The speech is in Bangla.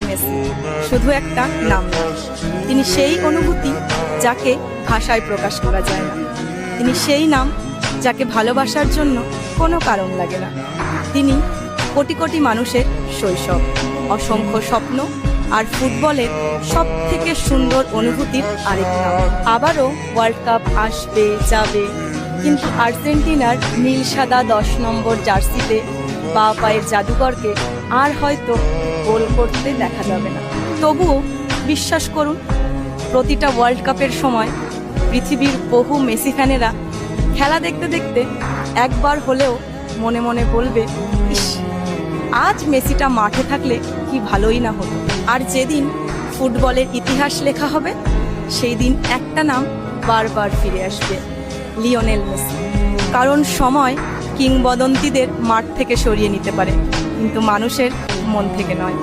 মেসি শুধু একটা নাম না, তিনি সেই অনুভূতি যাকে ভাষায় প্রকাশ করা যায় না। তিনি সেই নাম যাকে ভালোবাসার জন্য কোনো কারণ লাগে না। তিনি কোটি কোটি মানুষের শৈশব, অসংখ্য স্বপ্ন আর ফুটবলের সব থেকে সুন্দর অনুভূতির আরেক নাম। আবারও ওয়ার্ল্ড কাপ আসবে যাবে, কিন্তু আর্জেন্টিনার নীল সাদা 10 নম্বর জার্সিতে বা পায়ের জাদুকরকে আর হয়তো গোল করতে দেখা যাবে না। তবুও বিশ্বাস করুন, প্রতিটা ওয়ার্ল্ড কাপের সময় পৃথিবীর বহু মেসি ফ্যানেরা খেলা দেখতে দেখতে একবার হলেও মনে মনে বলবে, ইস, আজ মেসিটা মাঠে থাকলে কি ভালোই না হতো। আর যেদিন ফুটবলের ইতিহাস লেখা হবে, সেই দিন একটা নাম বারবার ফিরে আসবে, লিওনেল মেসি। কারণ সময় কিংবদন্তিদের মাঠ থেকে সরিয়ে নিতে পারে, কিন্তু মানুষের মন থেকে নয়।